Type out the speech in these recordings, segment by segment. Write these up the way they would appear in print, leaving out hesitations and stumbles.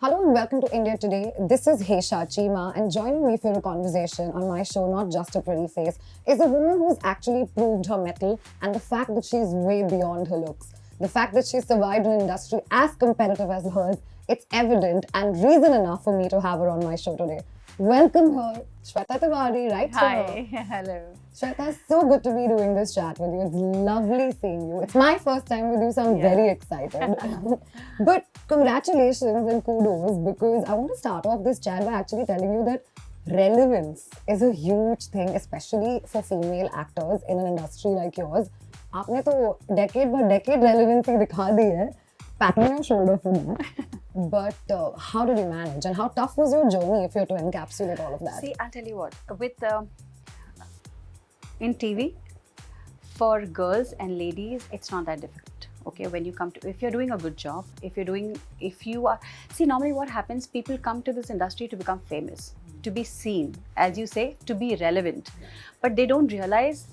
Hello and welcome to India Today. This is Hesha Chima, and joining me for a conversation on my show, Not Just a Pretty Face, is a woman who's actually proved her mettle and the fact that she's way beyond her looks. The fact that she's survived an industry as competitive as hers, it's evident and reason enough for me to have her on my show today. Welcome her, Shweta Tiwari, right? Hi, hello. Shweta, it's so good to be doing this chat with you. It's lovely seeing you. It's my first time with you, so I'm very excited. But congratulations and kudos, because I want to start off this chat by actually telling you that relevance is a huge thing, especially for female actors in an industry like yours. आपने तो decade by decade relevancy दिखा दी है. Pat me on your shoulder for now. But how did you manage, and how tough was your journey if you had to encapsulate all of that? See, I'll tell you what. With in TV, for girls and ladies, it's not that difficult. Okay, when you come to, if you're doing a good job, if you are, see, normally what happens, people come to this industry to become famous, to be seen, as you say, to be relevant, but they don't realize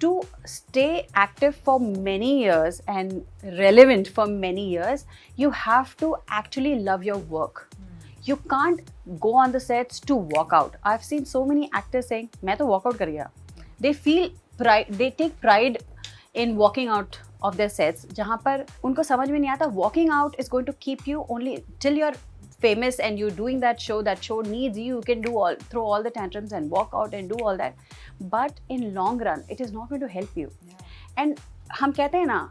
to stay active for many years and relevant for many years, you have to actually love your work. You can't go on the sets to walk out. I've seen so many actors saying, "मैं तो walk out कर गया." They feel pride. They take pride in walking out of their sets. जहाँ पर उनको समझ में नहीं आता, walking out is going to keep you only till you're famous and you're doing that show needs you, you can throw all the tantrums and walk out and do all that, but in long run it is not going to help you. And हम कहते हैं ना,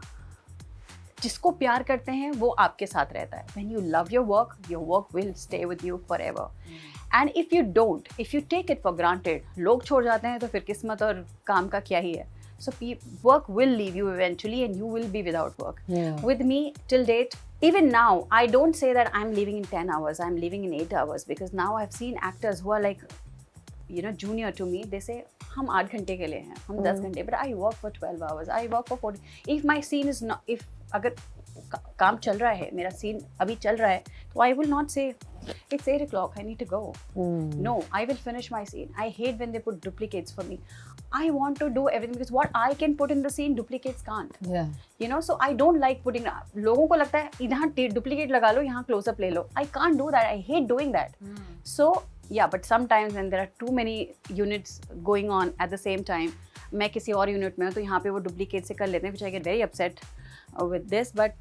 जिसको प्यार करते हैं वो आपके साथ रहता है. When you love your work will stay with you forever. And if you don't, if you take it for granted, लोग छोड़ जाते हैं तो फिर किस्मत और काम का क्या ही है. So work will leave you eventually and you will be without work. With me till date, even now, I don't say that I'm leaving in 10 hours, I'm leaving in 8 hours, because now I've seen actors who are like, you know, junior to me, they say, हम 8 घंटे के लिए हैं, हम 10 घंटे, but I work for 12 hours, I work for 40. If my scene is not, if अगर काम चल रहा है, मेरा scene अभी चल रहा है, तो I will not say, it's 8 o'clock, I need to go. No, I will finish my scene. I hate when they put duplicates for me. I want to do everything because what I can put in the scene, duplicates can't. You know, so I don't like putting. लोगों को लगता है यहाँ duplicate लगा लो, यहाँ close up ले लो. I can't do that. I hate doing that. So yeah, but sometimes when there are too many units going on at the same time, मैं किसी और unit में हूँ तो यहाँ पे वो duplicate से कर लेते हैं, which I get very upset with this. But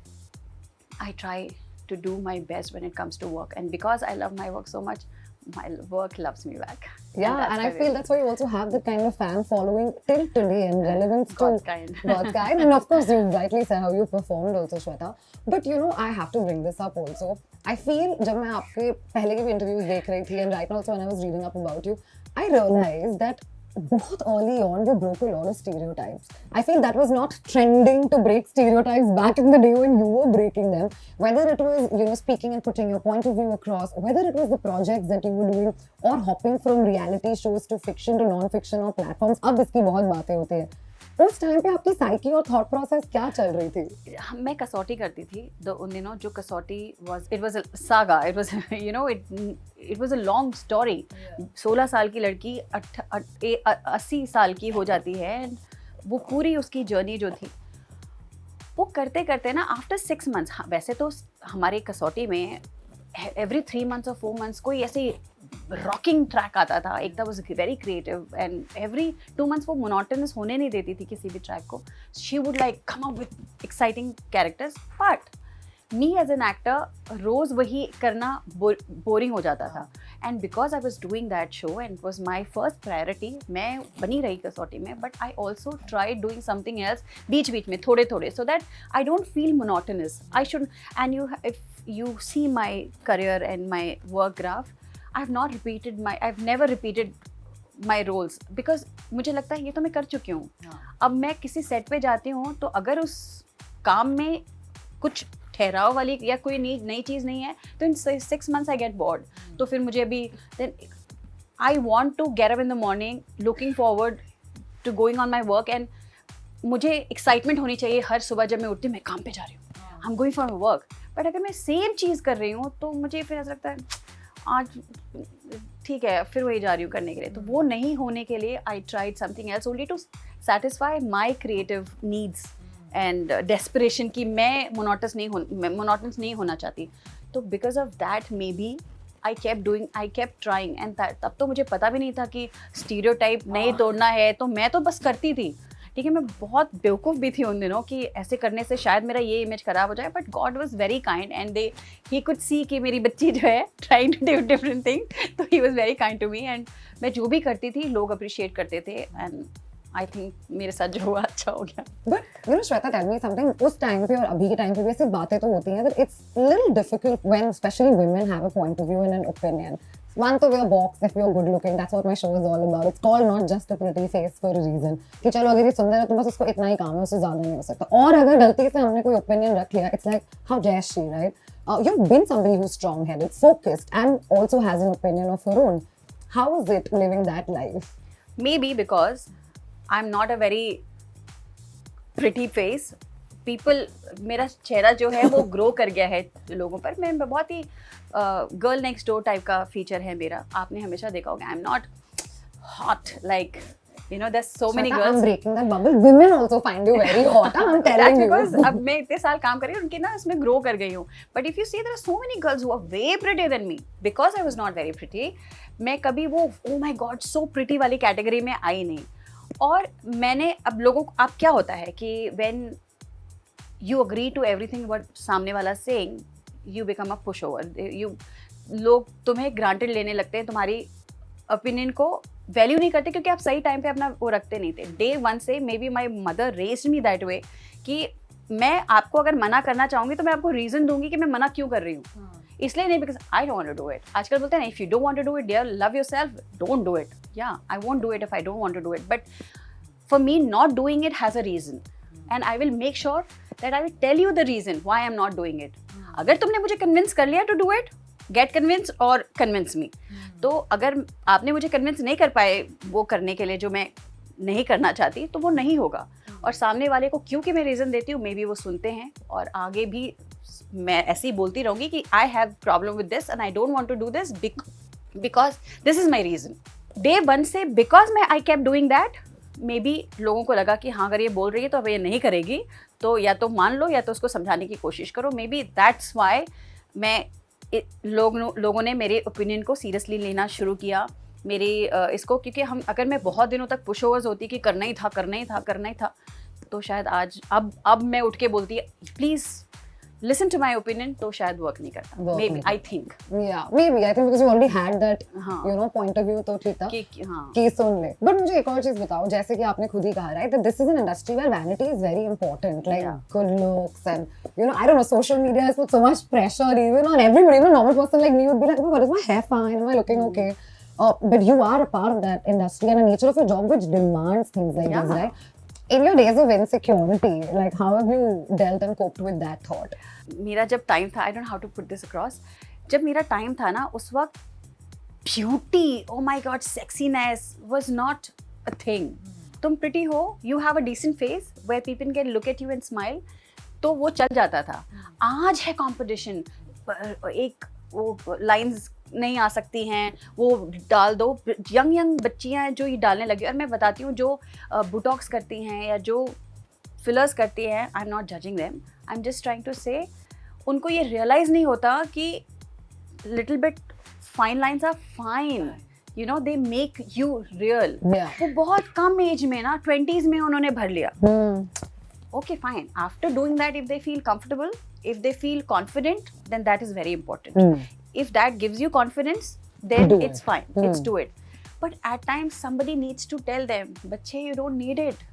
I try to do my best when it comes to work, and because I love my work so much, my work loves me back. Yeah, and I feel that's why you also have the kind of fan following till today and relevance God's to kind. God's kind. And of course, you rightly said how you performed also, Shweta. But you know, I have to bring this up also. I feel जब मैं आपके पहले के भी interviews देख रही थी, and right now also when I was reading up about you, I realized that बहुत early on we broke a lot of stereotypes. I feel that was not trending to break stereotypes back in the day when you were breaking them. Whether it was, you know, speaking and putting your point of view across, whether it was the projects that you were doing, or hopping from reality shows to fiction to non-fiction or platforms. अब इसकी बहुत बातें होती हैं. उस time पे आपकी psyche और थॉट प्रोसेस क्या चल रही थी? मैं कसौटी करती थी उन दिनों. जो कसौटी it was a saga, it was, you know, it was a long story. 16 साल की लड़की 80 साल की हो जाती है, and वो पूरी उसकी जर्नी जो थी वो करते करते ना आफ्टर 6 months, वैसे तो हमारे कसौटी में every 3 months or 4 months कोई ऐसे रॉकिंग ट्रैक आता था. एक था was very creative, and every 2 months वो मोनोटोनस होने नहीं देती थी किसी भी ट्रैक को. She would like come up with exciting characters, but me as an actor रोज वही करना बोरिंग हो जाता था. And because I was doing that show and was my first priority, मैं बनी रही कसौटी में, but I also try doing something else बीच बीच में थोड़े थोड़े, so that I don't feel monotonous. I should, and if you see my career and my work graph, I've never repeated my roles, because मुझे लगता है ये तो मैं कर चुकी हूँ. अब मैं किसी सेट पे जाती हूँ तो अगर उस काम में कुछ ठहराव वाली या कोई नई चीज़ नहीं है तो इन 6 months I get bored. तो फिर मुझे अभी then I want to get up in the morning looking forward to going on my work, and मुझे एक्साइटमेंट होनी चाहिए हर सुबह जब मैं उठती हूँ, मैं काम पे जा रही हूँ, I'm going for my work. But अगर मैं सेम चीज़ कर रही हूँ तो मुझे फिर ऐसा लगता है आज ठीक है फिर वही जा रही हूँ करने के लिए. तो वो नहीं होने के लिए I tried something else only to satisfy my creative needs and desperation की मैं मोनोटस नहीं होना चाहती. तो because of that maybe I kept trying and तब तो मुझे पता भी नहीं था कि स्टीरियोटाइप नहीं तोड़ना है, तो मैं तो बस करती थी। ठीक है, मैं बहुत बेवकूफ़ भी थी उन दिनों कि ऐसे करने से शायद मेरा ये इमेज खराब हो जाए, but God was very kind and he could see कि मेरी बच्ची जो है trying to do different thing, तो he was very kind to me and मैं जो भी करती थी लोग अप्रिशिएट करते थे एंड आई थिंक मेरे साथ जो हुआ अच्छा हो गया। But you know, Shweta, tell me something. उस टाइम पे और अभी के टाइम पे भी ऐसी बातें तो होती हैं that it's little difficult when especially women have a point of view and an opinion. One to wear box if you're good looking. That's what my show is all about. It's called not just a pretty face for a reason. कि चलो अगर ये सुंदर है तो बस उसको इतना ही काम है, उससे ज़्यादा नहीं हो सकता। और अगर गलती से हमने कोई opinion रख लिया, it's like how dare she, right? You've been somebody who's strong-headed, focused, and also has an opinion of her own. How is it living that life? Maybe because I'm not a very pretty face. People, मेरा चेहरा जो है वो grow कर गया है लोगों पर। मैं बहुत ही गर्ल नेक्स्ट डोर टाइप का फीचर है मेरा। आपने हमेशा देखा होगा, आई am not hot like you know there's so many girls. I'm breaking that bubble. Women also find you very hot. I'm telling you. That's because अब मैं इतने साल काम कर रही हूँ, उनकी ना इसमें ग्रो कर गई हूँ। But if you see, there are so many girls who are way prettier than me because I was not very pretty. मैं कभी वो oh my god so pretty वाली कैटेगरी में आई नहीं। और मैंने अब लोगों को, अब क्या होता है कि when you agree to everything what सामने वाला saying, you become a pushover. लोग तुम्हें granted लेने लगते हैं, तुम्हारी ओपिनियन को वैल्यू नहीं करते क्योंकि आप सही टाइम पे अपना वो रखते नहीं थे। डे वन से may be my mother raised me that way कि मैं आपको अगर मना करना चाहूँगी तो मैं आपको रीज़न दूंगी कि मैं मना क्यों कर रही हूँ। इसलिए नहीं because I don't want to do it. आजकल बोलते हैं ना, if you don't want to do it dear, love yourself, don't do it. या I won't do it if I don't want to do it, but for me not doing it has a reason and I will make sure that I will tell you the reason why I am not doing it. अगर तुमने मुझे convince कर लिया to do it, get convince और convince me. तो अगर आपने मुझे कन्विंस नहीं कर पाए वो करने के लिए जो मैं नहीं करना चाहती, तो वो नहीं होगा। और सामने वाले को क्योंकि मैं रीज़न देती हूँ, मे बी वो सुनते हैं और आगे भी मैं ऐसे ही बोलती रहूँगी कि I have problem with this and I don't want to do this because this is my reason. Day one से बिकॉज मैं I kept doing that, maybe लोगों को लगा कि हाँ अगर ये बोल रही है तो अब ये नहीं करेगी, तो या तो मान लो या तो उसको समझाने की कोशिश करो। मे बी दैट्स वाई मैं लोगों ने मेरे ओपिनियन को सीरियसली लेना शुरू किया, मेरी इसको, क्योंकि हम अगर मैं बहुत दिनों तक पुश ओवर्स होती कि करना ही था, तो शायद आज अब मैं उठ के बोलती please listen to my opinion, तो शायद वर्क नहीं करता। Maybe, I think. Yeah, maybe. I think because you already had that, you know, point of view, तो ठीक था कि सुन ले। But मुझे एक और चीज़ बताओ, जैसे कि आपने खुद ही कहा, right, that this is an industry where vanity is very important, like good looks and, you know, I don't know, social media has put so much pressure even on everybody. Even a normal person like me would be like, oh my God, is my hair fine? Am I looking okay? But you are a part of that industry and the nature of your job which demands things like this, right? In your days of insecurity, like how have you dealt and coped with that thought? मेरा जब time था, I don't know how to put this across, जब मेरा time था ना, उस वक्त beauty, oh my god, sexiness was not a thing. तुम pretty हो, you have a decent face where people can look at you and smile, तो वो चल जाता था। आज है competition, एक वो लाइंस नहीं आ सकती हैं, वो डाल दो। यंग बच्चियाँ हैं जो ये डालने लगी, और मैं बताती हूँ जो बुटॉक्स करती हैं या जो फिलर्स करती हैं, I am not judging them, I am just trying to say, उनको ये रियलाइज़ नहीं होता कि little bit fine lines are fine, you know, they make you real. वो बहुत कम एज में ना 20s में उन्होंने भर लिया। Okay, fine. After doing that, if they feel comfortable, if they feel confident, then that is very important. If that gives you confidence, then it's fine. It's do it. But at times, somebody needs to tell them, "Bachche, you don't need it.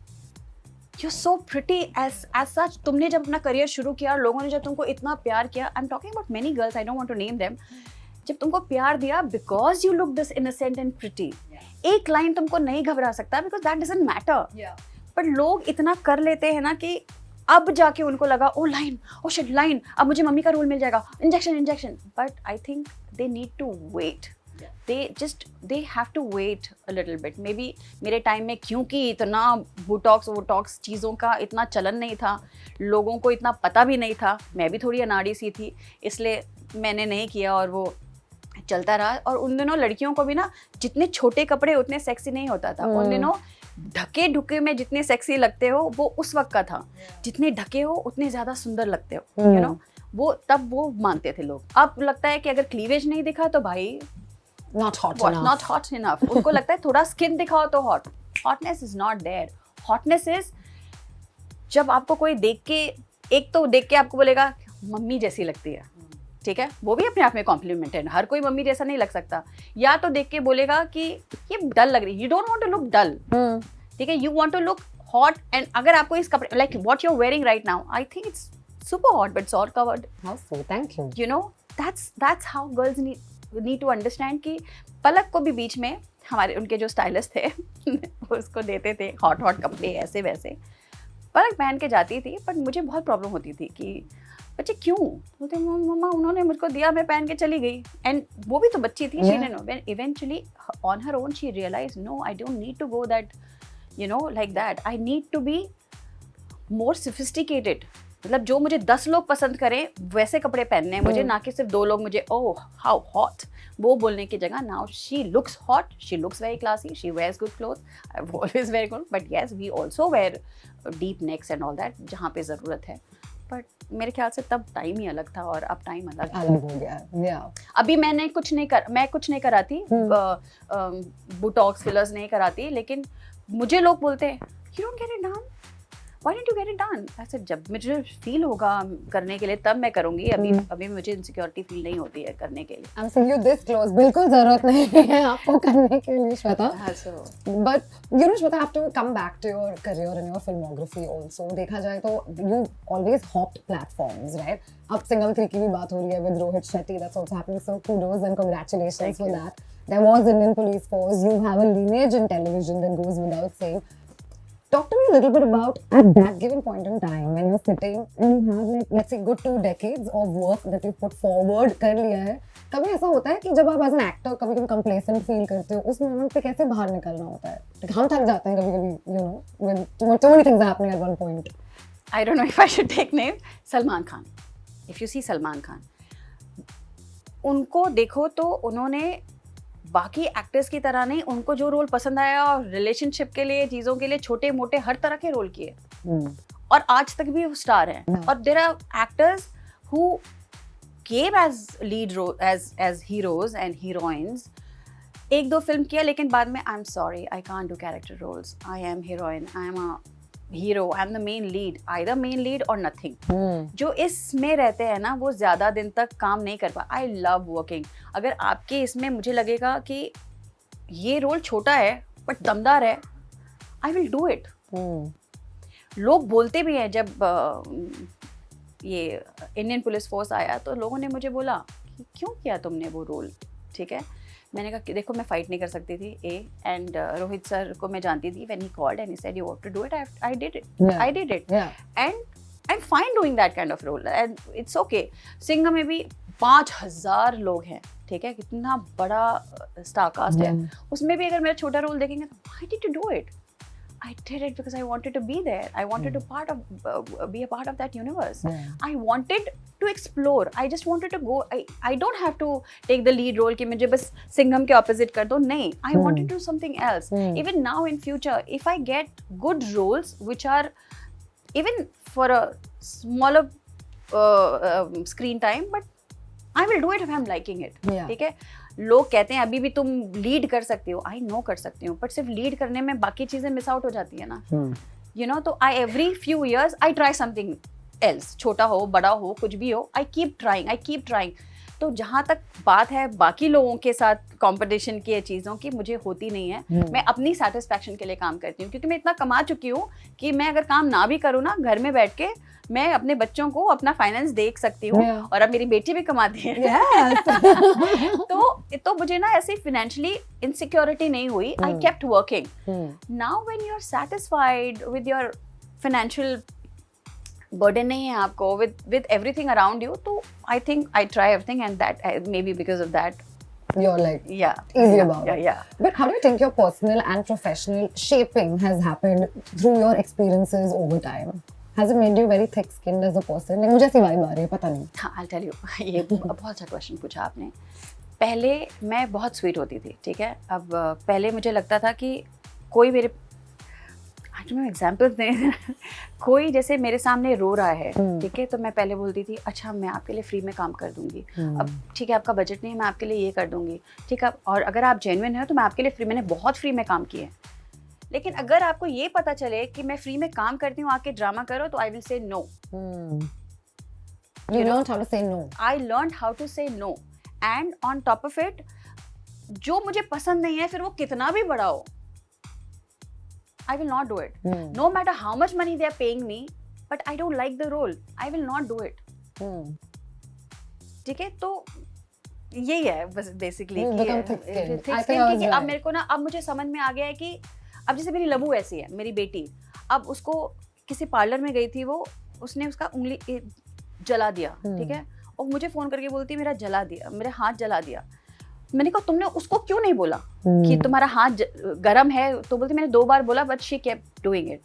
You're so pretty as such." तुमने जब अपना career शुरू किया, लोगों ने जब तुमको इतना प्यार किया, I'm talking about many girls. I don't want to name them. जब तुमको प्यार दिया, because you look this innocent and pretty. एक लाइन तुमको नहीं घबरा सकता, because that doesn't matter. पर लोग इतना कर लेते हैं ना कि अब जाके उनको लगा, oh line, oh shit line, अब मुझे मम्मी का रोल मिल जाएगा, injection. But I think they need to wait, they have to wait a little bit. Maybe मेरे टाइम में क्योंकि इतना वोटॉक्स चीज़ों का इतना चलन नहीं था, लोगों को इतना पता भी नहीं था, मैं भी थोड़ी अनाड़ी सी थी, इसलिए मैंने नहीं किया और वो चलता रहा। और उन दिनों लड़कियों को भी ना जितने छोटे कपड़े उतने सेक्सी नहीं होता था। उन दिनों ढके ढुके में जितने सेक्सी लगते हो वो उस वक्त का था, जितने ढके हो उतने ज़्यादा सुंदर लगते हो, यू नो, वो तब वो मानते थे लोग। अब लगता है कि अगर क्लीवेज नहीं दिखा तो भाई Not hot what, enough. not hot enough. उनको लगता है थोड़ा स्किन दिखाओ तो hot. Hotness is not there. Hotness is जब आपको कोई देख के, एक तो देख के आपको बोलेगा मम्मी जैसी लगती है, ठीक है, वो भी अपने आप में कॉम्प्लीमेंट है, हर कोई मम्मी जैसा नहीं लग सकता। या तो देख के बोलेगा कि ये डल लग रही है, you don't want to look dull, ठीक है, you want to look hot. And अगर आपको इस कपड़े like what you are wearing right now, I think it's super hot but it's all covered. How sweet, thank you. You know that's how girls need to understand कि पलक को भी बीच में हमारे उनके जो स्टाइलिस्ट थे वो उसको देते थे हॉट कपड़े ऐसे वैसे, पलक पहन के जाती थी। बट मुझे बहुत प्रॉब्लम होती थी कि बच्चे क्यों बोलते, मम्मा उन्होंने मुझको दिया मैं पहन के चली गई। एंड वो भी तो बच्ची थी, she didn't know, eventually on her own she realise no I don't need to go that you know like that, I need to be more sophisticated. मतलब जो मुझे 10 लोग पसंद करें वैसे कपड़े पहनने हैं मुझे, ना कि सिर्फ 2 लोग मुझे ओह हाउ हॉट वो बोलने की जगह। Now she looks hot, she looks very classy, she wears good cloth, I have always wear good, but yes we also wear deep necks and all that जहाँ पे ज़रूरत है। बट मेरे ख्याल से तब टाइम ही अलग था और अब टाइम अलग हो गया। Yeah. अभी मैं कुछ नहीं कराती, बुटॉक्स फिलर्स नहीं कराती, लेकिन मुझे लोग बोलते हैं you don't get it done, Why didn't you get it done? ऐसे जब मुझे फील होगा करने के लिए तब मैं करूँगी, अभी मुझे इनसिक्योरिटी फील नहीं होती है करने के लिए। I'm seeing you this close, बिल्कुल ज़रूरत नहीं है आपको करने के लिए Shweta. But you know Shweta, I have to come back to your career and your filmography also. देखा जाए तो you always hopped platforms, right? अब सिंघम 3 की भी बात हो रही है with Rohit Shetty, that's also happening, so kudos and congratulations for that. There was Indian Police Force, you have a lineage in television that goes without saying. Talk to me a little bit about at that given point in time when you're sitting and you have like let's say good 2 decades of work that you put forward कर लिया है, कभी ऐसा होता है कि जब आप एज एन एक्टर कभी कंप्लेसेंट फील करते हो, उस मोमेंट पे कैसे बाहर निकलना होता है? हम थक जाते हैं कभी-कभी, you know, when too many things happening at one point. I don't know if I should take name. Salman Khan. If you see Salman Khan, उनको देखो तो उन्होंने बाकी एक्टर्स की तरह नहीं, उनको जो रोल पसंद आया और रिलेशनशिप के लिए चीज़ों के लिए छोटे मोटे हर तरह के रोल किए और आज तक भी वो स्टार हैं। और there are actors who came as lead role as heroes and heroines, 1-2 film किया लेकिन बाद में I am sorry I can't do character roles, I am heroine, I am a hero, I am the main lead, either main lead और nothing. जो इसमें रहते हैं ना वो ज्यादा दिन तक काम नहीं कर पा। I love working. अगर आपके इसमें मुझे लगेगा कि ये रोल छोटा है बट दमदार है, आई विल डू इट। लोग बोलते भी हैं, जब ये इंडियन पुलिस फोर्स आया तो लोगों ने मुझे बोला कि क्यों किया तुमने वो रोल, ठीक है, मैंने कहा कि देखो मैं फाइट नहीं कर सकती थी एंड रोहित सर को मैं जानती थी, when he called and he said you have to do it, I did it and I am fine doing that kind of role and it's okay. Singham में भी 5000 लोग हैं, ठीक है, कितना बड़ा स्टार कास्ट है, उसमें भी अगर मेरा छोटा रोल देखेंगे तो why did you do it? I did it because I wanted to be there. I wanted to be a part of that universe. I wanted to explore. I just wanted to go. I don't have to take the lead role कि मुझे बस सिंघम के opposite कर दो, नहीं. I wanted to do something else. Even now in future, if I get good roles which are even for a smaller screen time, but I will do it if I'm liking it. ठीक है. लोग कहते हैं अभी भी तुम lead कर सकती हो, आई नो कर सकती हूँ, बट सिर्फ लीड करने में बाकी चीजें मिस आउट हो जाती है ना, यू नो। तो I every few years I try something else, छोटा हो बड़ा हो कुछ भी हो, आई कीप ट्राइंग। तो जहाँ तक बात है बाकी लोगों के साथ कंपटीशन की चीज़ों की, मुझे होती नहीं है। मैं अपनी सेटिस्फैक्शन के लिए काम करती हूँ, क्योंकि मैं इतना कमा चुकी हूँ कि मैं अगर काम ना भी करूँ ना, घर में बैठ के मैं अपने बच्चों को अपना फाइनेंस देख सकती हूँ और अब मेरी बेटी भी कमाती है। तो मुझे ना ऐसे फाइनेंशियली इनसिक्योरिटी नहीं हुई। I kept working. Now when you are satisfied with your financial burden नहीं है आपको, with everything around you, तो I think I try everything, and that maybe because of that you're like easy about it. But how do you think your personal and professional shaping has happened through your experiences over time? Has it made you very thick-skinned as a person? like मुझे ऐसी vibe आ रही है, पता नहीं। हाँ, I'll tell you. ये बहुत अच्छा क्वेश्चन पूछा आपने। पहले मैं बहुत स्वीट होती थी, ठीक है। अब पहले मुझे लगता था कि कोई मेरे एग्जाम्पल दें कोई जैसे मेरे सामने रो रहा है, ठीक है, तो मैं पहले बोलती थी अच्छा मैं आपके लिए फ्री में काम कर दूंगी, अब ठीक है आपका बजट नहीं है मैं आपके लिए ये कर दूंगी, ठीक है, और अगर आप जेन्युइन है तो मैं आपके लिए फ्री, मैंने बहुत फ्री में काम किए। लेकिन अगर आपको ये पता चले कि मैं फ्री में काम करती हूँ आके ड्रामा करो, तो I will say no. You learned how to say no. I learned how to say no. And on top of it, जो मुझे पसंद नहीं है फिर वो कितना भी बड़ा हो, I will not do it. No matter how much money they are paying me, but I don't like the role, I will not do it. ठीक है, तो यही है बस बेसिकली कि अब मेरे को ना, अब मुझे समझ में आ गया है कि अब जैसे मेरी लबू ऐसी है, मेरी बेटी, अब उसको किसी पार्लर में गई थी, वो उसने उसका उंगली जला दिया, ठीक है, और मुझे फोन करके बोलती मेरा जला दिया, मेरे हाथ जला दिया। मैंने कहा तुमने उसको क्यों नहीं बोला कि तुम्हारा हाथ गरम है, तो बोलती मैंने 2 बार बोला but she kept doing it.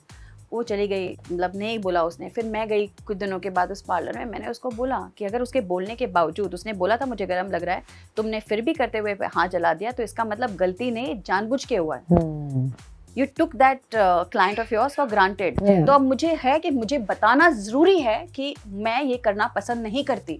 वो चली गई, मतलब नहीं बोला उसने। फिर मैं गई कुछ दिनों के बाद उस पार्लर में, मैंने उसको बोला कि अगर उसके बोलने के बावजूद, उसने बोला था मुझे गरम लग रहा है, तुमने फिर भी करते हुए हाथ जला दिया, तो इसका मतलब गलती नहीं जानबूझ के हुआ है। You took that client of yours for granted. तो अब मुझे है कि मुझे बताना जरूरी है कि मैं ये करना पसंद नहीं करती।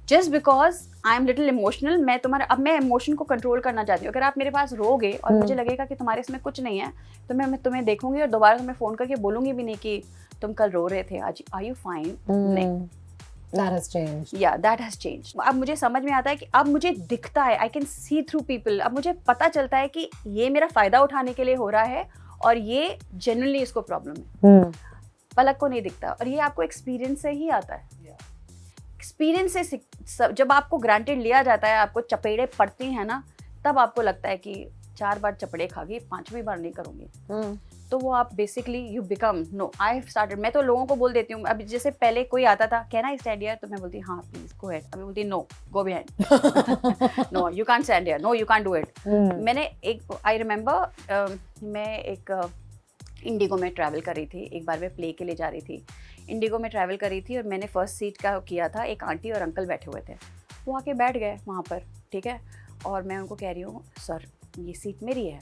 Just because I am little emotional, मैं तुम्हारा, अब मैं इमोशन को कंट्रोल करना चाहती हूँ। अगर आप मेरे पास रोगे और मुझे लगेगा कि तुम्हारे इसमें कुछ नहीं है, तो मैं तुम्हें देखूंगी और दोबारा तुम्हें फोन करके बोलूंगी भी नहीं कि तुम कल रो रहे थे, आज आर यू फाइन? नहीं। That has changed. Yeah, that has changed. अब मुझे समझ में आता है कि अब मुझे दिखता है, I can see through people. अब मुझे पता चलता है कि ये मेरा फायदा उठाने के लिए हो रहा है और ये genuinely इसको प्रॉब्लम है। पलक को नहीं दिखता, और ये आपको एक्सपीरियंस से ही आता है। एक्सपीरियंस से जब आपको ग्रांटेड लिया जाता है, आपको चपेड़े पड़ती हैं ना, तब आपको लगता है कि 4 बार चपड़े खा गई, 5वीं बार नहीं करूँगी। तो वो आप basically you become no. I started, मैं तो लोगों को बोल देती हूँ, अभी जैसे पहले कोई आता था, कैन आई स्टैंड हियर, तो मैं बोलती हाँ प्लीज गो अहेड, अभी बोलती no go behind, no you can't stand here, no you can't do it. मैंने एक, आई रिमेंबर मैं एक इंडिगो में ट्रैवल कर रही थी, एक बार मैं प्ले के लिए जा रही थी, इंडिगो में ट्रैवल कर रही थी, और मैंने फर्स्ट सीट का किया था, एक आंटी और अंकल बैठे हुए थे, वो आके बैठ गए वहाँ पर, ठीक है, और मैं उनको कह रही हूँ सर ये सीट मेरी है।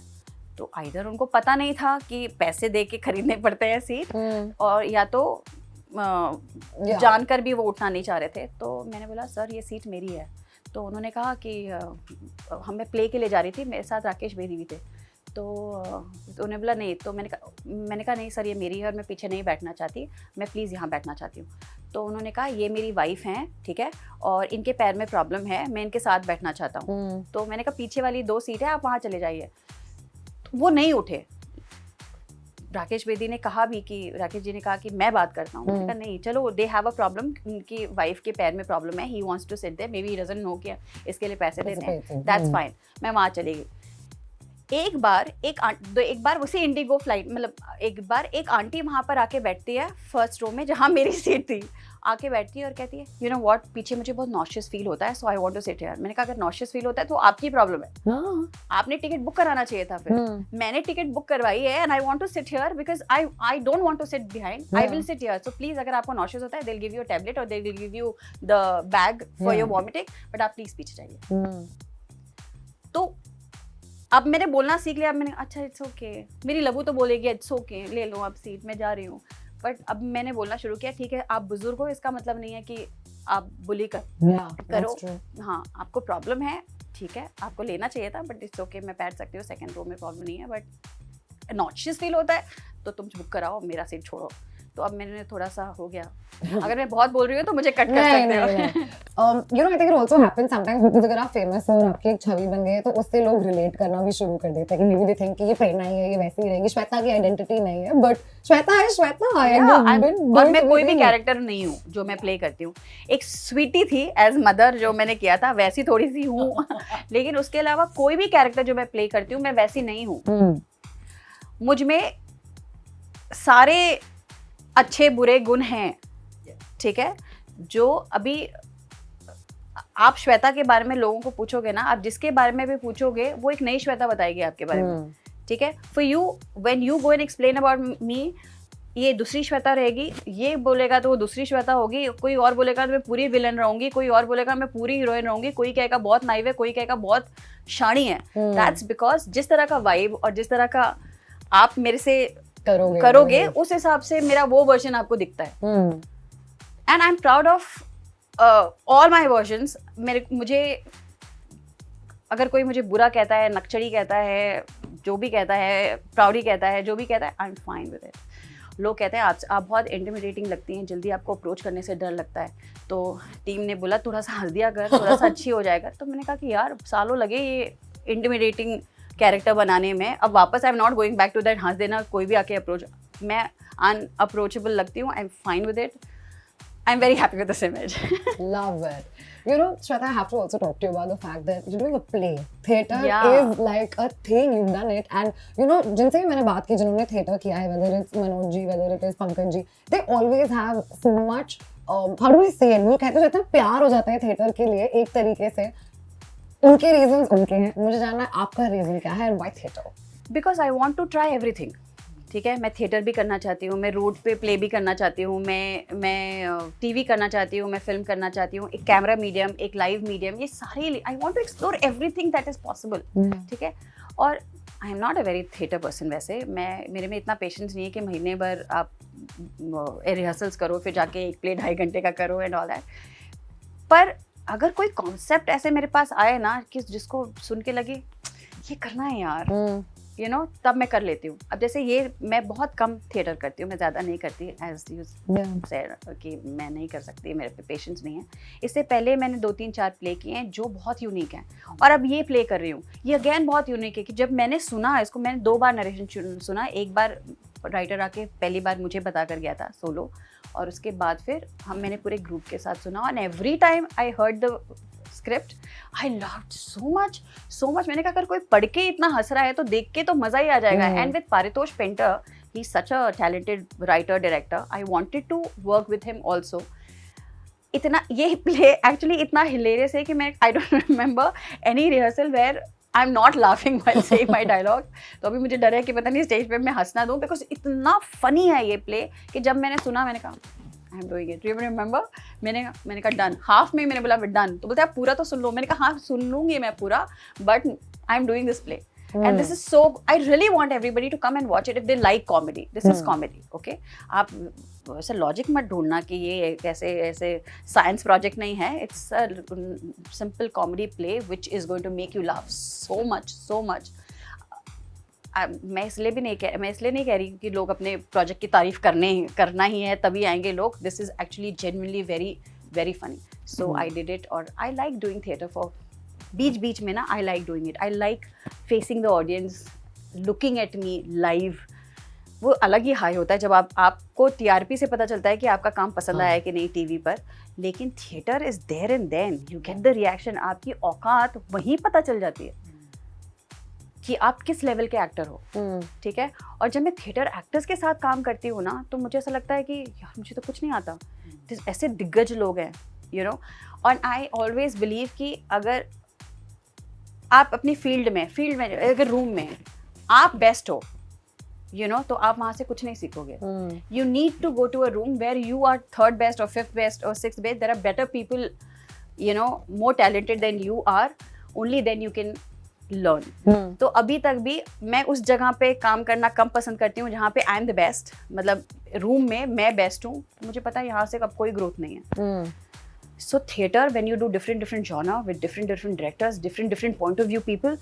तो आइदर उनको पता नहीं था कि पैसे दे के खरीदने पड़ते हैं सीट, और या तो जानकर भी वो उठना नहीं चाह रहे थे। तो मैंने बोला सर ये सीट मेरी है। तो उन्होंने कहा कि हमें प्ले के लिए जा रही थी, मेरे साथ राकेश बेदी भी थे, तो उन्होंने बोला नहीं। तो मैंने कहा नहीं सर ये मेरी है और मैं पीछे नहीं बैठना चाहती, मैं प्लीज़ यहाँ बैठना चाहती हूँ। तो उन्होंने कहा ये मेरी वाइफ हैं, ठीक है, और इनके पैर में प्रॉब्लम है, मैं इनके साथ बैठना चाहता हूँ। तो मैंने कहा पीछे वाली 2 सीट है, आप वहाँ चले जाइए। वो नहीं उठे। राकेश बेदी ने कहा भी कि राकेश जी ने कहा कि मैं बात करता हूँ। मैंने कहा नहीं, चलो दे हैव अ प्रॉब्लम, उनकी वाइफ के पैर में प्रॉब्लम है, he wants to sit there, maybe he doesn't know कि इसके लिए पैसे देते हैं, दैट्स फाइन। मैं वहाँ चली गई। एक बार उसी इंडिगो फ्लाइट, मतलब एक बार एक आंटी वहाँ पर आके बैठती है फर्स्ट रो में जहाँ मेरी सीट थी, आके बैठती है और कहती है यू नो व्हाट, पीछे मुझे बहुत नॉशियस फील होता है, so I want to sit here. मैंने कहा अगर नॉशियस फील होता है तो आपकी प्रॉब्लम है, आपने टिकट बुक कराना चाहिए था। फिर मैंने टिकट बुक करवाई है and I want to sit here because I don't want to sit behind, I will sit here. So please अगर आपको नॉशियस होता है they will give you a tablet और they will give you the bag for your vomiting, but आप please पीछे जाइए। तो अब मैंने बोलना सीख लिया। अब मैंने अच्छा इट्स ओके, मेरी लबू तो बोलेगी इट्स ओके ले लो आप सीट, मैं जा रही हूँ। बट अब मैंने बोलना शुरू किया ठीक है आप बुजुर्ग हो, इसका मतलब नहीं है कि आप बुली करो। हाँ आपको प्रॉब्लम है, ठीक है, आपको लेना चाहिए था, बट इट्स ओके, मैं बैठ सकती हूँ सेकंड रो में, प्रॉब्लम नहीं है। बट नॉशियस फील होता है तो तुम बुक कराओ, मेरा सीट छोड़ो। तो अब मैंने थोड़ा सा हो गया, अगर मैं बहुत बोल रही हूँ तो मुझे कट कर सकते हो। You know, I think it also happens sometimes because अगर आप फेमस हो और आपकी एक छवि बन गई है तो उससे लोग रिलेट करना भी शुरू कर देते हैं कि maybe they think कि ये प्रेरणा ही है, ये वैसी ही रहेगी, श्वेता की आइडेंटिटी नहीं है, बट श्वेता है श्वेता। और मैं कोई भी कैरेक्टर नहीं हूँ जो मैं प्ले करती हूँ। एक स्वीटी थी एज मदर जो मैंने किया था, वैसी थोड़ी सी हूँ लेकिन उसके अलावा कोई भी कैरेक्टर जो मैं प्ले करती हूँ मैं वैसी नहीं हूँ। मुझ में सारे अच्छे बुरे गुण हैं, ठीक है। जो अभी आप श्वेता के बारे में लोगों को पूछोगे ना, आप जिसके बारे में भी पूछोगे वो एक नई श्वेता बताएगी आपके बारे में, ठीक है। For you when you go and explain about me, ये दूसरी श्वेता रहेगी, ये बोलेगा तो वो दूसरी श्वेता होगी, कोई और बोलेगा तो मैं पूरी विलन रहूंगी, कोई और बोलेगा मैं पूरी हीरोइन रहूंगी, कोई कहेगा बहुत नाइव है, कोई कहेगा बहुत शानी है। दैट्स बिकॉज जिस तरह का वाइब और जिस तरह का आप मेरे से करोगे उस हिसाब से मेरा वो वर्जन आपको दिखता है. And I am proud of all my versions. मुझे अगर कोई मुझे बुरा कहता है, नकचड़ी कहता है, जो भी कहता है, प्राउडी कहता है, जो भी कहता है, आई एम फाइन विद इट. लोग कहते हैं आप बहुत इंटिमिडेटिंग लगती हैं, जल्दी आपको अप्रोच करने से डर लगता है. तो टीम ने बोला थोड़ा सा हंस दिया कर, थोड़ा सा अच्छी हो जाएगा. तो मैंने कहा कि यार सालों लगे ये इंटिमिडेटिंग कैरेक्टर बनाने में, अब वापस I am not going back to that हंस देना कोई भी आके अप्रोच. मैं अनअप्रोचेबल लगती हूँ. आई am fine with it. I am very happy with this image. Love it. You know, Shweta, I have to also talk to you about the fact that you're doing a play. Theatre is like a thing. You've done it. And, you know, जिनसे भी मैंने बात की, जिन्होंने theatre किया है, whether it's Manoj ji, whether it is Pankaj ji, they always have so much, how do I say it? वो कहते रहते हैं प्यार हो जाता है theatre के लिए एक तरीके से. उनके reasons उनके हैं. मुझे जानना है आपका reason क्या है and why theatre? Because I want to try everything. ठीक है, मैं थिएटर भी करना चाहती हूँ, मैं रोड पे प्ले भी करना चाहती हूँ, मैं टीवी करना चाहती हूँ, मैं फिल्म करना चाहती हूँ, एक कैमरा मीडियम, एक लाइव मीडियम, ये सारे I want to explore everything that is possible. ठीक है. और I am not a very theatre person. वैसे मेरे में इतना पेशेंस नहीं है कि महीने भर आप रिहर्सल्स करो, फिर जाके एक प्ले 2.5 घंटे का करो एंड ऑल दैट. पर अगर कोई कॉन्सेप्ट ऐसे मेरे पास आए ना कि जिसको सुन के लगे ये करना है यार, यू नो, तब मैं कर लेती हूँ. अब जैसे ये मैं बहुत कम थिएटर करती हूँ, मैं ज़्यादा नहीं करती, एज यू सेड कि मैं नहीं कर सकती, मेरे पे पेशेंस नहीं है. इससे पहले मैंने 2-3-4 प्ले किए हैं जो बहुत यूनिक हैं, और अब ये प्ले कर रही हूँ. ये अगेन बहुत यूनिक है कि जब मैंने सुना इसको, मैंने 2 बार नरेशन सुना. एक बार राइटर आके पहली बार मुझे बता कर गया था सोलो, और उसके बाद फिर मैंने पूरे ग्रुप के साथ सुना. And every time I heard the script, I loved so much. मैंने कहा अगर कोई पढ़ के इतना हंस रहा है तो देख के तो मजा ही आ जाएगा. And with Paritosh Painter, he is such a talented writer director. I wanted to work with him also. इतना ये प्ले एक्चुअली इतना हिलेरियस है कि मैं I don't remember any rehearsal where I am not laughing while saying my dialogue. तो अभी मुझे डर है कि पता नहीं स्टेज पे मैं हंस ना दूं, बिकॉज इतना फनी है ये प्ले कि जब मैंने सुना मैंने कहा I am doing it. You remember मैंने कहा डन. हाफ में मैंने बोला डन, तो बोलते आप पूरा तो सुन लो. मैंने कहा हाँ सुन लूंगी मैं पूरा, but I am doing this play. And this is so, I really want everybody to come and watch it if they like comedy. This is comedy, okay? आप ऐसा लॉजिक मत ढूंढना कि ये कैसे ऐसे साइंस प्रोजेक्ट नहीं है. It's a simple comedy play which is going to make you laugh so much. मैं इसलिए नहीं कह रही कि लोग अपने प्रोजेक्ट की तारीफ करना ही है तभी आएंगे लोग. This is actually genuinely very funny. So I did it, और I like doing theatre for बीच में ना. I like doing it. I like facing the audience, looking at me live. वो अलग ही हाई होता है जब आपको टीआरपी से पता चलता है कि आपका काम पसंद आया है कि नहीं टीवी पर. लेकिन theatre is there and then you get the reaction. आपकी औकात वहीं पता चल जाती है कि आप किस लेवल के एक्टर हो. ठीक है. और जब मैं थिएटर एक्टर्स के साथ काम करती हूँ ना, तो मुझे ऐसा लगता है कि यार मुझे तो कुछ नहीं आता. ऐसे दिग्गज लोग हैं, यू नो. और आई ऑलवेज बिलीव कि अगर आप अपनी फील्ड में अगर रूम में आप बेस्ट हो, यू नो, तो आप वहाँ से कुछ नहीं सीखोगे. You need to go to a room where you are 3rd best और 5th बेस्ट और 6th best. There are better people, you know, more talented than you are. Only then you can learn. तो अभी तक भी मैं उस जगह पे काम करना कम पसंद करती हूँ जहाँ पे आई एम द बेस्ट. मतलब रूम में मैं बेस्ट हूँ, मुझे पता है यहाँ से अब कोई ग्रोथ नहीं है. So theater, when you do different genre with different directors, different point of view people,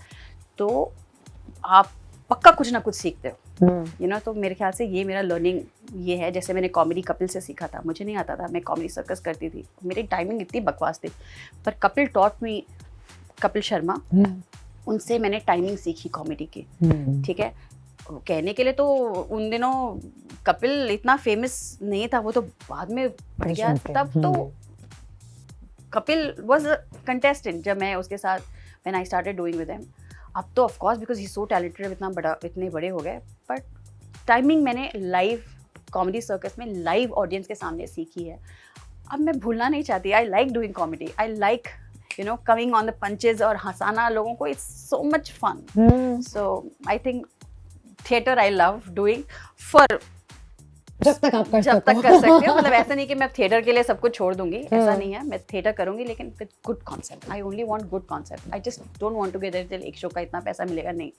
तो आप पक्का कुछ ना कुछ सीखते हो, you know. तो मेरे ख्याल से ये मेरा लर्निंग ये है. जैसे मैंने कॉमेडी कपिल से सीखा था, मुझे नहीं आता था. मैं कॉमेडी सर्कस करती थी, मेरी टाइमिंग इतनी बकवास थी, पर कपिल टॉट मी, कपिल शर्मा, उनसे मैंने टाइमिंग सीखी कॉमेडी की. ठीक है. कहने के लिए तो उन दिनों कपिल इतना फेमस नहीं था, वो तो बाद में बढ़ गया. तब तो कपिल वॉज अ कंटेस्टेंट जब मैं उसके साथ when I started doing with him. अब तो of course because he so talented, इतने बड़े हो गए. बट टाइमिंग मैंने लाइव कॉमेडी सर्कस में लाइव ऑडियंस के सामने सीखी है. अब मैं भूलना नहीं चाहती. I like doing comedy. I like, you know, coming on the punches और हंसाना लोगों को. It's so much fun. So I think theatre I love doing for जब तक कर सकते हो. मतलब ऐसा नहीं कि मैं थिएटर के लिए सब कुछ छोड़ दूंगी, ऐसा नहीं है. मैं थिएटर करूंगी लेकिन with good concept. I only want good concept. I just don't want to get एक शो का इतना पैसा मिलेगा, नहीं.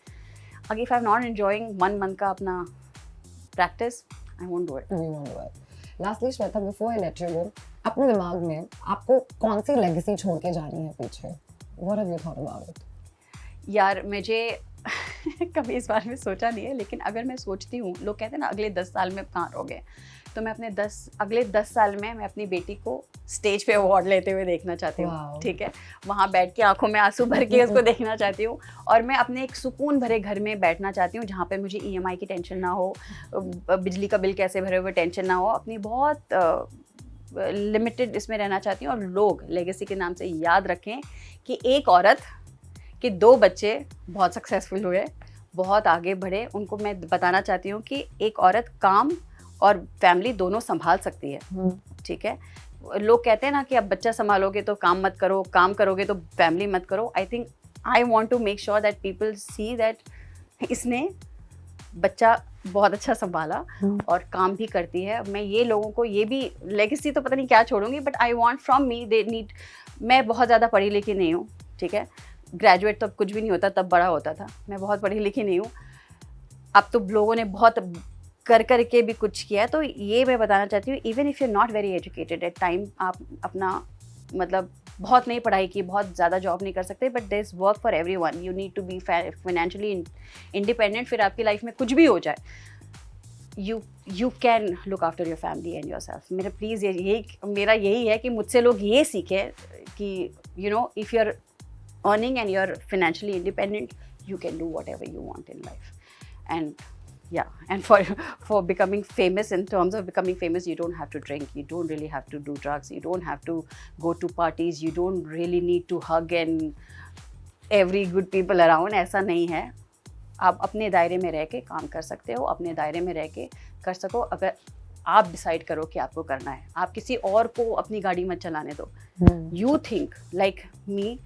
अगर if I am not enjoying 1 month का अपना practice, I won't do it. We won't do it. Lastly, Shweta, before I let you go, अपने दिमाग में आपको कौन सी लेगेसी छोड़ के जानी है पीछे? What have you thought about it? यार मुझे कभी इस बारे में सोचा नहीं है, लेकिन अगर मैं सोचती हूँ, लोग कहते हैं ना अगले 10 साल में कहाँ रहोगे, तो मैं अपने अगले 10 साल में मैं अपनी बेटी को स्टेज पे अवार्ड लेते हुए देखना चाहती हूँ, ठीक है, वहाँ बैठ के आंखों में आंसू भर के उसको देखना चाहती हूँ, और मैं अपने एक सुकून भरे घर में बैठना चाहती हूँ जहाँ पे मुझे EMI की टेंशन ना हो, बिजली का बिल कैसे भरे हुए टेंशन ना हो, अपनी बहुत लिमिटेड इसमें रहना चाहती हूँ। और लोग लेगेसी के नाम से याद रखें कि एक औरत के 2 बच्चे बहुत सक्सेसफुल हुए, बहुत आगे बढ़े। उनको मैं बताना चाहती हूँ कि एक औरत काम और फैमिली दोनों संभाल सकती है, ठीक है। लोग कहते हैं ना कि अब बच्चा संभालोगे तो काम मत करो, काम करोगे तो फैमिली मत करो। I want to make sure that people see that इसने बच्चा बहुत अच्छा संभाला और काम भी करती है। मैं ये लोगों को ये भी लेगेसी तो पता नहीं क्या छोड़ूंगी, but I want from me they need. मैं बहुत ज़्यादा पढ़ी लिखी नहीं हूँ, ठीक है, ग्रेजुएट तो अब कुछ भी नहीं होता, तब बड़ा होता था। मैं बहुत पढ़ी लिखी नहीं हूँ, अब तो लोगों ने बहुत कर के भी कुछ किया है। तो ये मैं बताना चाहती हूँ, even if you are not very educated at time, आप अपना मतलब बहुत नहीं पढ़ाई की, बहुत ज़्यादा जॉब नहीं कर सकते, but there is work for everyone. You need to be financially independent. फिर आपकी लाइफ में कुछ भी हो जाए, you can look after your family and yourself. मेरा यही है कि मुझसे लोग ये सीखें कि you know if you are earning and you are financially independent, you can do whatever you want in life. And yeah, and for becoming famous, in terms of becoming famous, you don't have to drink, you don't really have to do drugs, you don't have to go to parties, you don't really need to hug and every good people around. ऐसा नहीं है। आप अपने दायरे में रह के काम कर सकते हो, अपने दायरे में रह के कर सको। अगर आप डिसाइड करो कि आपको करना है, आप किसी और को अपनी गाड़ी मत चलाने दो। You think like me,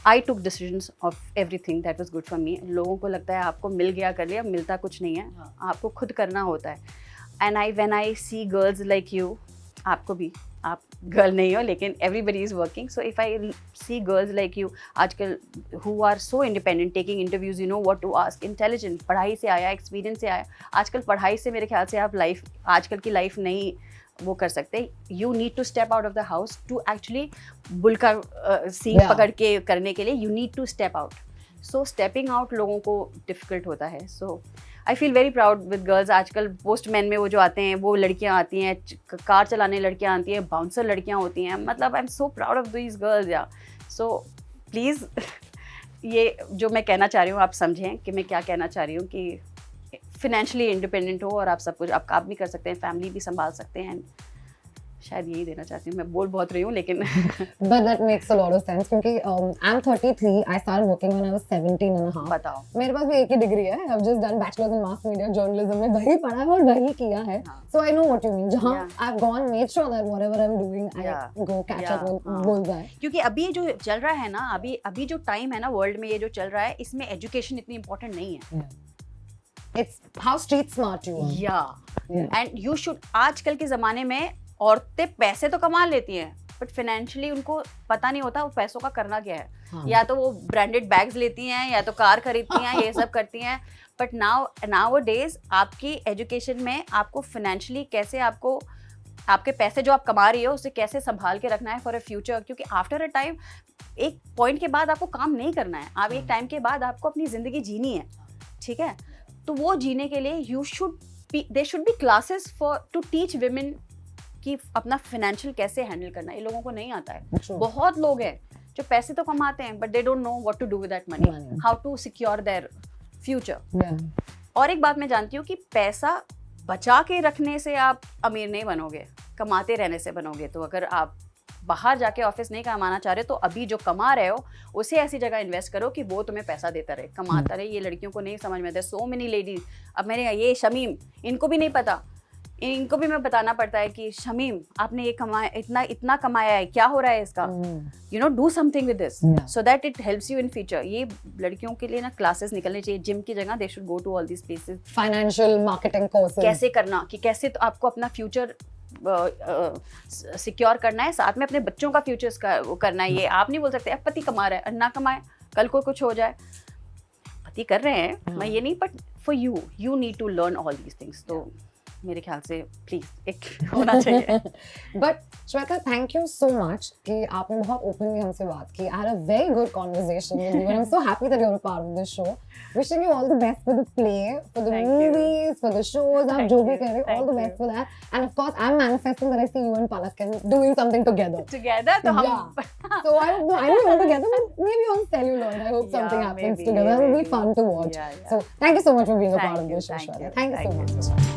I took decisions of everything that was good for me. लोगों को लगता है आपको मिल गया कर लिया, मिलता कुछ नहीं है, आपको खुद करना होता है। And when I see girls like you, आपको भी, आप गर्ल नहीं हो लेकिन everybody is working. So if I see girls like you आजकल who are so independent, taking interviews, you know what to ask, intelligent, पढ़ाई से आया, experience से आया। आजकल पढ़ाई से मेरे ख्याल से आप आजकल की लाइफ नहीं वो कर सकते। You need to step out of the house to actually bull का सीन पकड़ के करने के लिए you need to step out. So stepping out लोगों को डिफ़िकल्ट होता है। So I feel very proud with girls. आजकल पोस्टमैन में वो जो आते हैं वो लड़कियां आती हैं, कार चलाने लड़कियां आती हैं, बाउंसर लड़कियां होती हैं। मतलब I am so proud of these girls. या सो प्लीज़ ये जो मैं कहना चाह रही हूँ आप समझें कि मैं क्या कहना चाह रही हूँ, कि फिनेंशियली इंडिपेंडेंट हो और आप सब कुछ आप काम भी कर सकते हैं, फैमिली भी संभाल सकते हैं। शायद यही देना चाहती हूँ। मैं बोल बहुत रही हूँ लेकिन but that makes a lot of sense क्योंकि I'm 33, I started working when I was 17 and a half। बताओ, मेरे पास भी एक ही डिग्री है, I've just done bachelor's in mass media journalism में वही पढ़ा है और वही किया है। So I know what you mean। जहाँ I've gone made sure that whatever I'm doing I go catch up with bullseye। क्योंकि अभी जो चल रहा है ना, अभी जो टाइम है ना वर्ल्ड में, ये जो चल रहा है, इसमें एजुकेशन इतनी इंपॉर्टेंट नहीं है। It's how street smart you are। Yeah। And you should। आजकल के ज़माने में औरतें पैसे तो कमा लेती हैं, बट फाइनेंशियली उनको पता नहीं होता वो पैसों का करना क्या है। या तो वो ब्रांडेड बैग्स लेती हैं, या तो कार खरीदती हैं, ये सब करती हैं। बट नाउ डेज आपकी एजुकेशन में आपको फाइनेंशियली कैसे, आपको आपके पैसे जो आप कमा रही हो उसे कैसे संभाल के रखना है फॉर अ फ्यूचर। क्योंकि आफ्टर अ टाइम, एक पॉइंट के बाद आपको काम नहीं करना है, आप एक टाइम के बाद आपको अपनी ज़िंदगी जीनी है, ठीक है। तो वो जीने के लिए there should be classes to teach women कि अपना फाइनेंशियल कैसे हैंडल करना है। ये लोगों को नहीं आता है। बहुत लोग हैं जो पैसे तो कमाते हैं but they don't know what to do with that money, how to secure their future. और एक बात मैं जानती हूँ कि पैसा बचा के रखने से आप अमीर नहीं बनोगे, कमाते रहने से बनोगे। तो अगर आप बाहर जाके ऑफिस नहीं कमाना चाह रहे तो अभी जो कमा रहे हो उसे ऐसी जगह इन्वेस्ट करो कि वो तुम्हें पैसा देता रहे, कमाता रहे। ये लड़कियों को नहीं समझ में आता। सो मेनी लेडीज, अब मेरे ये शमीम, इनको भी नहीं पता, इनको भी मैं बताना पड़ता है कि शमीम आपने ये कमाया, इतना कमाया है, क्या हो रहा है इसका, you know do something with this so that it helps you in future. ये लड़कियों के लिए ना क्लासेस निकलने चाहिए, जिम की जगह they should go to all this places. Financial marketing courses कैसे करना, कि कैसे तो आपको अपना फ्यूचर सिक्योर करना है, साथ में अपने बच्चों का फ्यूचर वो करना है। ये आप नहीं बोल सकते अब पति कमा रहा है, ना कमाए, कल को कुछ हो जाए। पति कर रहे हैं, मैं ये नहीं, but for you need to learn all these things. So मेरे ख्याल से प्लीज एक होना चाहिए. But Shweta, thank you so much कि आपने बहुत openly हमसे बात की. I had a very good conversation with you and I'm so happy that you're a part of this show. Wishing you all the best for the play, for the movies, for the shows, आप जो भी कर रहे हो, all the best for that. And of course, I'm manifesting that I see you and Palak doing something together. Together, तो हम. Yeah. So I don't know, I don't know together, but maybe on celluloid. I hope something happens together. It will be fun to watch. So thank you so much for being a part of this show, Shweta. Thank you so much.